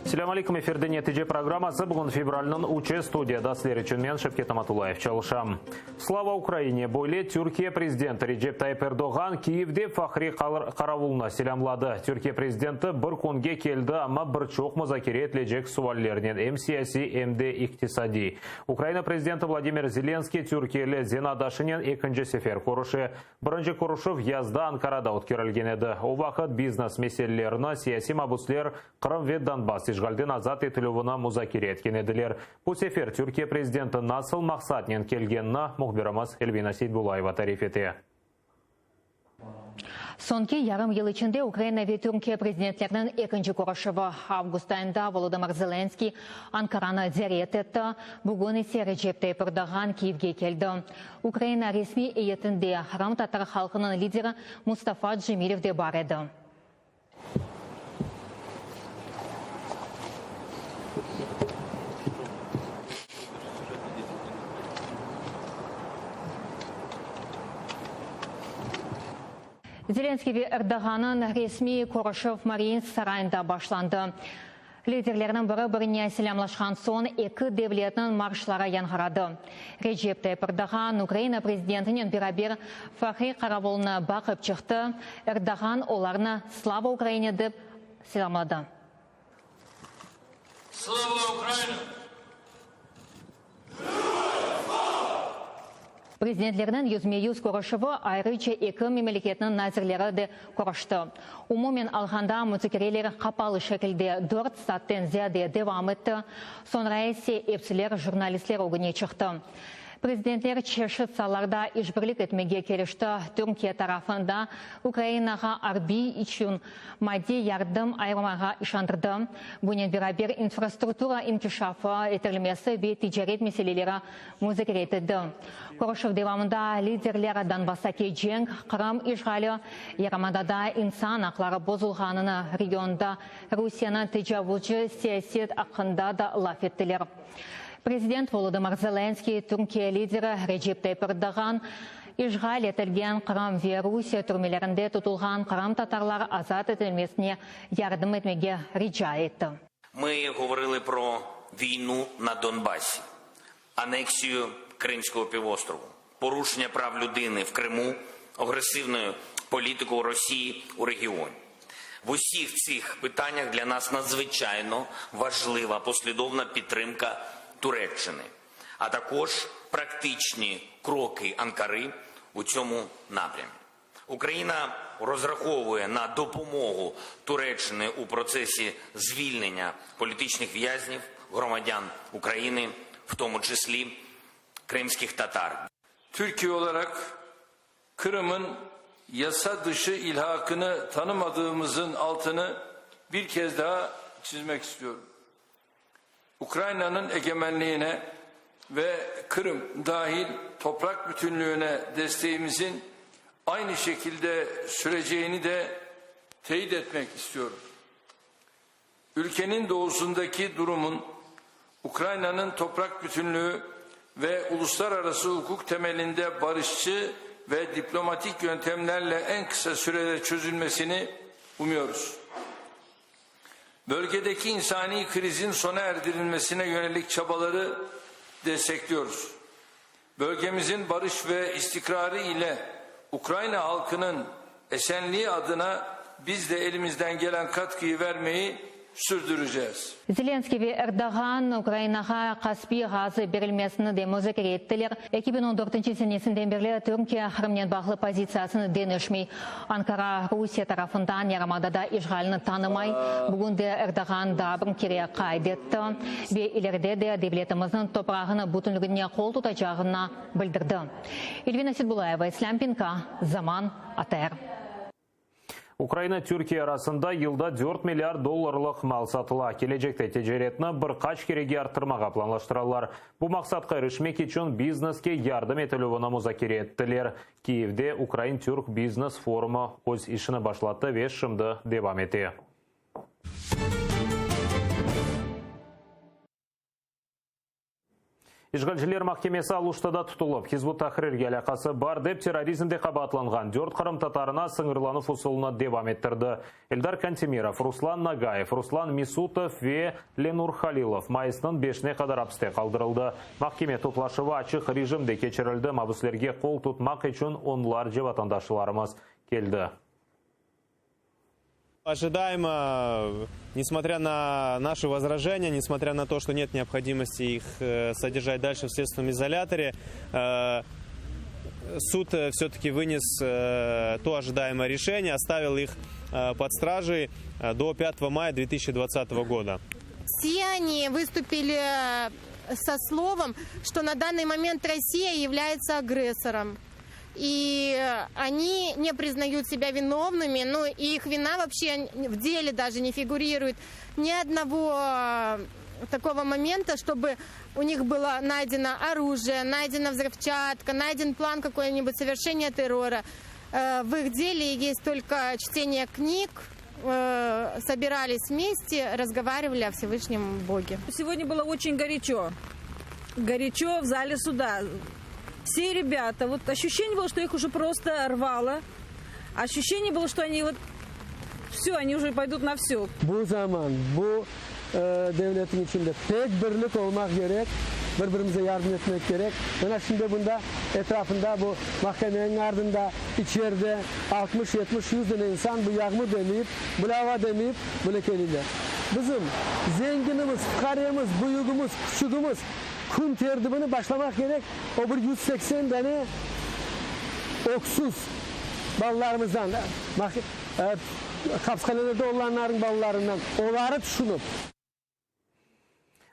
Assalamu alaikum, эфирде нәтиже программасы бүгін февральның уче студияда сілер үшін мен Шевкет Аматулаев чалышам. Слава Украине бойле Түркия президенті Реджеп Тайып Эрдоган Киевде фахри қаравулна селямлады. Түркия президенті бір күнге келді, ама бір чоқ музакире етлежек суаллерінен әм сияси, әмде иқтисади. Украина президенті Владимир Зеленский Түркиялі Зенадашынен екінші сефер көріші. Бірінші көріші язда Анкарада өткерілген еді. О вақыт бизнес меселелеріні сияси мабуслер Қырым ве Донбасс ишгалден азат етілуіна музакире еткен еділер. Бұл сефер Түркия президенті насыл мақсатнен келгеніна мұхбирамыз Эльвина Сейдбулаева тариф ете. Сонки ярым ел içinde Украина ve Türkiye президентlerinin ikinci көрішігі август ayında Volodymyr Zelenskiy Анкараны ziyaret etti. Bugün ise Recep Tayyip Erdogan Kiyev'e geldi. Ukraina resmi heyetinde Kırım Tatar halkının lideri Mustafa Cemilov de var edi. Zelenskiy ve Erdogan'ın resmi көріші Mariinsk sarayında başlandı. Liderlerinin biri-birine selamlaşan son iki devletinin marşlara yankıradı. Recep Tayyip Erdogan Ukraina prezidentinin beraber fahri qaravuluna bakıp çıktı. Erdogan onlarını Slava Ukraina deb selamladı. Slava Ukraina! Президентlerinin yüzme-yüz көрішігі ayrıca iki memleketinin nazirleri de көрішті. Umumen alğanda müzakereler kapalı şekilde 4 saatten ziyade devam etti. Sonra ise hepsiler jurnalistler önüne çıktı. Prezidentler çeşitli sahalarda işbirlik etmeye gelişti. Türkiye tarafında Ukrayna'ya harbi için maddi yardım ayırmaya işandırdı. Bununla beraber infrastruktura inkişafı ettirilmesi ve ticaret meseleleri müzakere edildi. Görüşme devamında liderler Donbass'taki cenk, Kırım işgali, Yarımada'da insan hakları bozulğanını regionda Rusya'nın tecavüzcü siyaset hakkında da laf ettiler. Prezident Volodymyr Zelenskiy, Türkiye lideri Recep Tayyip Erdogan, işgal etilgen Kırım ve Rusya türmelerinde tutulgan Kırım Tatarlar azat edilmesine yardım etmeye rica etti. Ми говорили про війну на Донбасі, анексію Кримського півострову, порушення прав людини в Криму, агресивною політикою Росії у регіоні. В усіх цих питаннях для нас надзвичайно важлива послідовна підтримка Туреччини, а також практичні кроки Анкари у цьому напрямі. Україна розраховує на допомогу Туреччини у процесі звільнення політичних в'язнів, громадян України, в тому числі кримських татар. Türkiye olarak Kırım'ın yasa dışı ilhakını tanımadığımızın altını bir kez daha çizmek istiyorum. Ukrayna'nın egemenliğine ve Kırım dahil toprak bütünlüğüne desteğimizin aynı şekilde süreceğini de teyit etmek istiyorum. Ülkenin doğusundaki durumun Ukrayna'nın toprak bütünlüğü ve uluslararası hukuk temelinde barışçı ve diplomatik yöntemlerle en kısa sürede çözülmesini umuyoruz. Bölgedeki insani krizin sona erdirilmesine yönelik çabaları destekliyoruz. Bölgemizin barış ve istikrarı ile Ukrayna halkının esenliği adına biz de elimizden gelen katkıyı vermeyi sürdüreceğiz. Zelenskiy ve Erdogan Ukrayna'ya Kaspiy gazı verilmesini de müzakere ettiler. 2014 senesinden beri Türkiye Kırım'dan bağlı pozisiyasını denişmey. Ankara Rusya tarafından Yarımada'da işgalini tanımay. Bugün de Erdogan da bir kere kaydetti ve ileride de devletimizin toprağını bütünlüğüne kol tutacağını bildirdi. Elvina Сейдбулаева, İslam Pinka, Zaman, ATR. Украина Түркия арасында yılda 4 milyar долларлық мал сатыла. Келечекте тежеретіні бір қач кереге арттырмаға планлаштыралар. Бұл мақсатқа ерішмек үшін бизнеске ярдым етілуіні музакире еттілер. Киевде Украин-Түрк бизнес форумы өз ішіні башлатты ве шымды девам ете. Ишгалжилер махкемесі алуштада тұтылып, Хизбут Тахрирге алақасы бар деп терроризмде қабатланған 4 қырым татарына сыңырланып ұсылына девам еттірді. Эльдар Кантемиров, Руслан Нагаев, Руслан Мисутов ве Ленур Халилов майысының 5-не қадар апсте қалдырылды. Махкеме туплашыва ачық режимде кечірілді, мабыслерге қол тұтмақ үшін онлар же ватандашыларымыз келді. Ожидаемо, несмотря на наши возражения, несмотря на то, что нет необходимости их содержать дальше в следственном изоляторе, суд все-таки вынес то ожидаемое решение, оставил их под стражей до 5 мая 2020 года. Все они выступили со словом, что на данный момент Россия является агрессором. И они не признают себя виновными, но их вина вообще в деле даже не фигурирует. Ни одного такого момента, чтобы у них было найдено оружие, найдена взрывчатка, найден план какой-нибудь совершения террора. В их деле есть только чтение книг, собирались вместе, разговаривали о Всевышнем Боге. Сегодня было очень горячо. Горячо в зале суда. Все ребята, вот ощущение было, что их уже просто рвало. Ощущение было, что они вот все, они уже payдут на все. Bu zaman bu devletin içinde tek birlik olmak gerek. Birbirimize yardım etmek gerek. Ben şimdi bunda etrafında bu mahkemenin ardında içeride 60, 70, 100 tane insan bu yağmur demeyip, bu lava demeyip bunu kelirler. Bizim zenginimiz, fukariyemiz, büyüğümüz, küçüğümüz kum terdibini başlamak gerek. O bir 180 tane oksuz ballarımızdan, kapskalelerde olanların ballarından, onları düşünüp.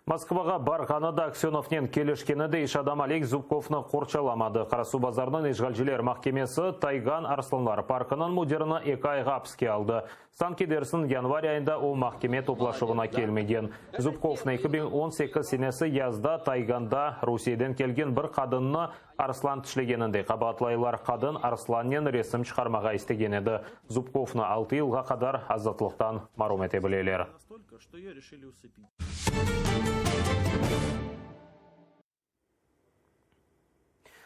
Москваға барғанада Аксеновнен келішкені де Ишадам Алек Зубковны қорчаламады. Қарасу базарының Ишгалжилер махкемесі Тайган Арсланлар паркының мудеріні 2 айға апске алды. Санкедерсін январь айында ол махкеме топлашығына келмеген. Зубковны 2018 сенесі язда Тайганда Русейден келген бір қадынны Арслан тішлегенінде қабатлайлар қадын Арсланнен ресім шығармаға істеген еді. Зубковны 6 жылға қадар азатлықтан марум ете білелер.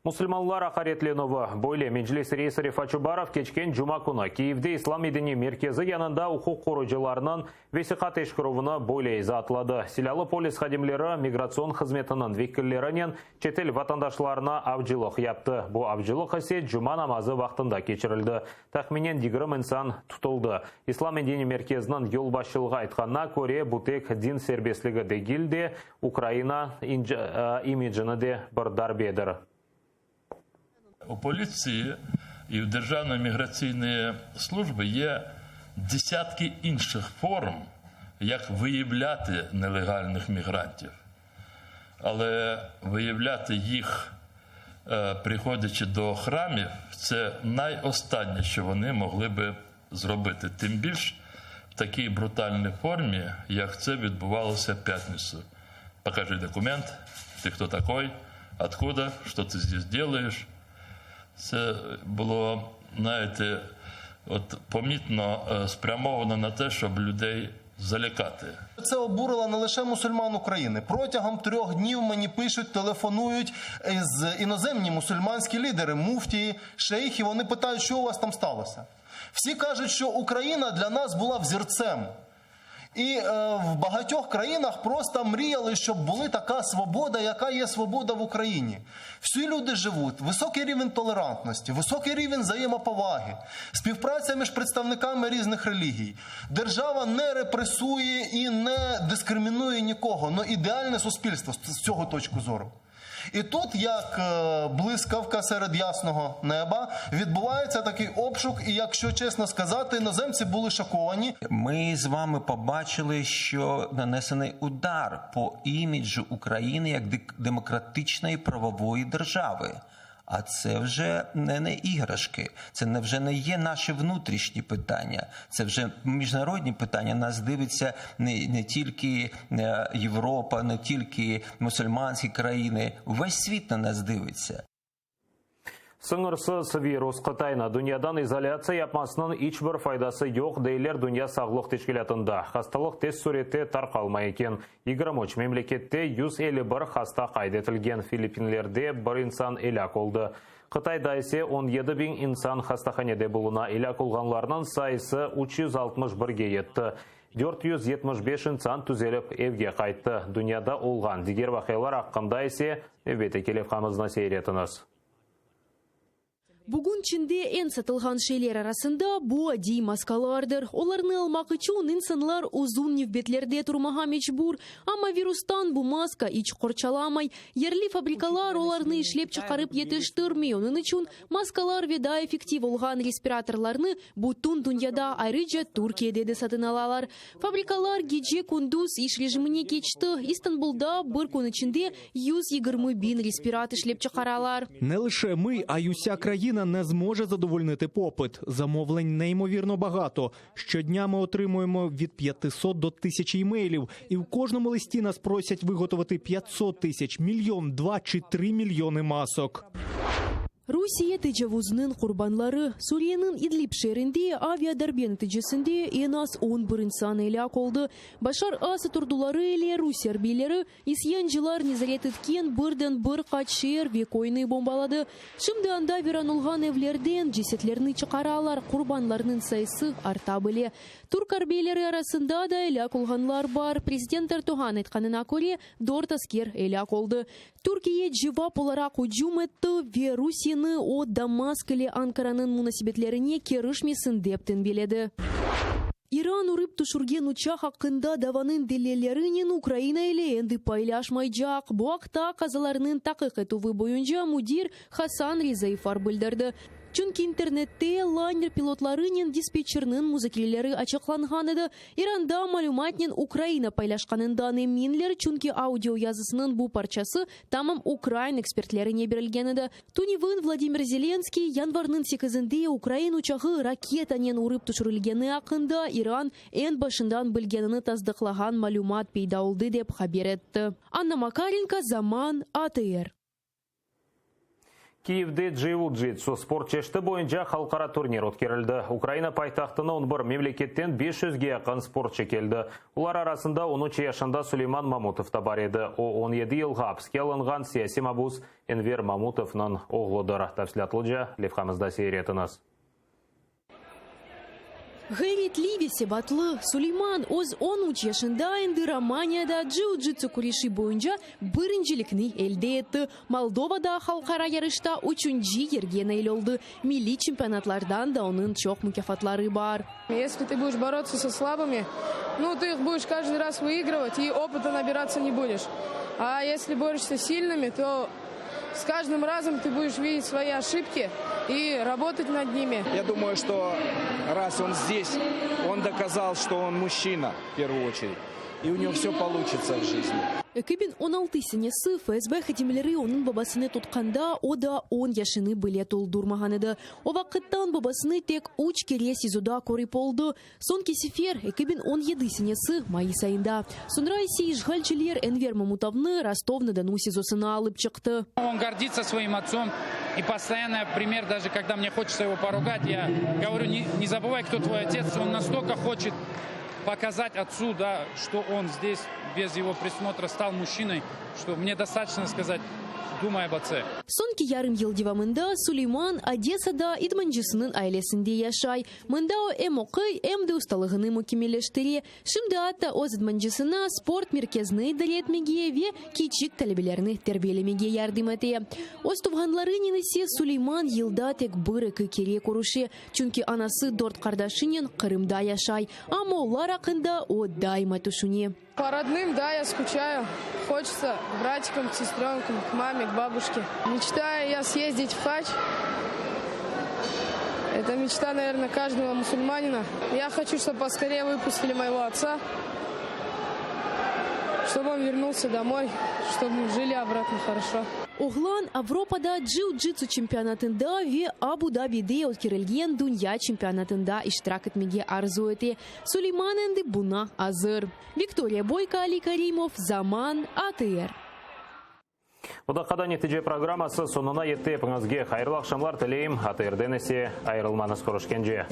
Мұсылманлар ақаретленуі бойле Менжілес рейсі Рифачубаров кечкен жұма күні Киевде Ислам медени меркезі янында құқық қорыжыларынан весиқат ешкіруыны бойле изатлады. Силалы полис хадимлері миграцион қызметінің векіллерінен четел ватандашларына авжилық япты. Бұл авжилық әсе жұма намазы вақтында кечірілді. Тахменен 20 инсан тұтылды. Ислам медени меркезінің ел басшылығы айтқанна көре бұтек дин сербеслігі дегілде Украина имиджіні де бір дарбедір. У поліції і в Державної міграційної служби є десятки інших форм, як виявляти нелегальних мігрантів. Але виявляти їх, приходячи до храмів, це найостаннє, що вони могли би зробити. Тим більш в такій брутальній формі, як це відбувалося в п'ятницю. Покажи документ, ти хто такой, откуда, що ти тут робиш. Це було, знаєте, помітно спрямовано на те, щоб людей залякати. Це обурило не лише мусульман України. Протягом 3 днів мені пишуть, телефонують іноземні мусульманські лідери, муфтії, шейхи. Вони питають, що у вас там сталося. Всі кажуть, що Україна для нас була взірцем. І в багатьох країнах просто мріяли, щоб була така свобода, яка є свобода в Україні. Всі люди живуть, високий рівень толерантності, високий рівень взаємоповаги, співпраця між представниками різних релігій. Держава не репресує і не дискримінує нікого, але ідеальне суспільство з цього точки зору. І тут, як блискавка серед ясного неба, відбувається такий обшук, і, якщо чесно сказати, іноземці були шоковані. Ми з вами побачили, що нанесений удар по іміджу України як демократичної правової держави. А це вже не іграшки, це вже не є наші внутрішні питання, це вже міжнародні питання. Нас дивиться не тільки Європа, не тільки мусульманські країни, увесь світ на нас дивиться. Сыңырсыз вирус Қытайна дүниядан изоляция yapmasının hiçbir faydası yok дейлер Dünya Sağlık Teşkilatı'nda. Hastалық test sureti tarqalmay eкен. 23 memlekette 151 hasta qaydetilgen. Filipinlerde bir insan elak oldu. Қытайда ise 17 bin insan hastahanede buluna elak olganlarının sayısı 361'ge yetti. 475 insan tüzelip evge qaytты. Dünyada olgan diğer vakaylar hakkında ise növbete kelefkamızna seyretiniz. Бүгін Чінде en satılған şeyler arasında bu adi maskalardır. Оларны almak için insanlar uzun nöbetlerde turmağa mecbur. Ama virustan bu maska hiç korçalamay. Yerli fabrikalar olarны işlep çıkarıp yetiştirmiyor. Onun için maskalar ve daha efektif olgan respiratorlarını bütün dünyada ayrıca Türkiye'de de satın alalar. Fabrikalar gece kunduz iş rejimine geçti. İstanbul'da bir gün içinde 120 bin respiratör işlep çıkaralar. Не лише ми, а й уся країна не зможе задовольнити попит. Замовлень неймовірно багато. Щодня ми отримуємо від 500 до 1000 імейлів. І в кожному листі нас просять виготовити 500 тисяч, мільйон, 2 чи 3 мільйони масок. Rusiya tecavüzünün kurbanları Suriye'nin İdlib şehrinde aviadarbe neticesinde en az 11 insan helak oldu. Başar Asad orduları ile Rus harbiyleri isyancılar nezaret etken birden bir kaç şehir ve koyunu bombaladı. Şimdi anda viran olgan evlerden cesetlerini çıkaralar, kurbanlarının sayısı artabile. Türk harbiyleri arasında da helak olganlar var. Prezident Erdoğan etkanına göre 4 asker helak oldu. Türkiye cevap olarak hücum etti ve Rusya'nın o Damask ile Ankara'nın münasebetlerine karışmasın depten beledi. İran urip düşürgen uçak hakkında davanın delillerinin Ukrayna ile endi paylaşmayacak. Bu haqda kazalarının takip etuvi boyunca müdir Hasan Rizayfar bildirdi. Çünkü internette liner pilotlarının dispetcherinin müzakirleri açıklangan edi. İran'da malumatnin Ukrayna paylaşkanından eminler çünkü audio yazısının bu parçası tamam Ukrayna ekspertlerine berilgen edi. Tunivin Vladimir Zelenskiy yanvarının 8'inde Ukrayna uçağı raketanen urip düşürülgeni hakkında İran en başından bilgenini tasdiklagan malumat peyda oldu dep haber etti. Anna Makarenko, Zaman, ATR. Киевде джиу-джитсу спорт чешті бойынша халқара турнир өткерілді. Украина пайтақтына 11 мемлекеттен 500-ге якын спортшы келді. Олар арасында 13 yaşında Сулейман Мамутов та бар еді. О 17 жылға хапске алынған саяси мабус Энвер Мамутовның оғлыдыр. Тәфсилатлы левхамызда сейретiniz. Gayretli ve sebatlı Süleyman Oz 13 yaşında endi Romanya'da jiu-jitsu kurişi boyunca birincilikni elde etti. Moldova'da halkara yarışta 3. yerge nail oldu. Milli çempionatlardan da onun çok mükafatları var. Если ты будешь бороться со слабыми, ты их будешь каждый раз выигрывать и опыта набираться не будешь. А если борешься с сильными, то с каждым разом ты будешь видеть свои ошибки и работать над ними. Я думаю, что раз он здесь, он доказал, что он мужчина в первую очередь. И у него все получится в жизни. 2016 senesi FSB хатимleri onun babasını tutkanda o da 10 yaşını bile doldurmagan edi. O vakittan babasını tek 3 kere sizoda koruyup oldu. Sonki sefer 2017 senesi Mayıs ayında. Sonra ise işgalciler Enver Mamutov'ны Rostov-на-Дону sizosuna alıp çıktı. Он гордится своим отцом и постоянно пример, даже когда мне хочется его поругать, я говорю, не забывай, кто твой отец, он настолько хочет показать отцу, да, что он здесь без его присмотра стал мужчиной, что мне достаточно сказать, думай об отце. Sonki yarım yıl devamında Süleyman Одессa'da idmancısının ailesinde yaşay. Mında o hem okuy hem de ustalığını mükemmelleştiriyor. Şimdi hatta o idmancısına sport merkezini idare etmeye ve küçük talebelerini terbiyelemeye yardım ediyor. O tuğanlarının ise Süleyman yılda tek bir kere kuruşu. Çünkü anası 4 kardeşinin Kırım'da yaşay. Ama onlar hakkında o daima düşünüyor. По родным, да, я скучаю. Хочется к братикам, к сестренкам, к маме, к бабушке. Мечтаю я съездить в Хач. Это мечта, наверное, каждого мусульманина. Я хочу, чтобы поскорее выпустили моего отца, чтобы он вернулся домой, чтобы мы жили обратно хорошо. Oğlan Avrupa'da jiu-jitsu çempionatında ve Abu Dhabi'de ötkürülgen dünya çempionatında iştirak etmeye arzu etti. Süleyman endi buna hazır. Viktoria Boyka, Ali Karimov, Zaman, ATR. Одақада нетиже программасы сонуна етті епіңізге қайырлы ақшамлар тілейім. Атырден есе айырылманыз көрішкенже.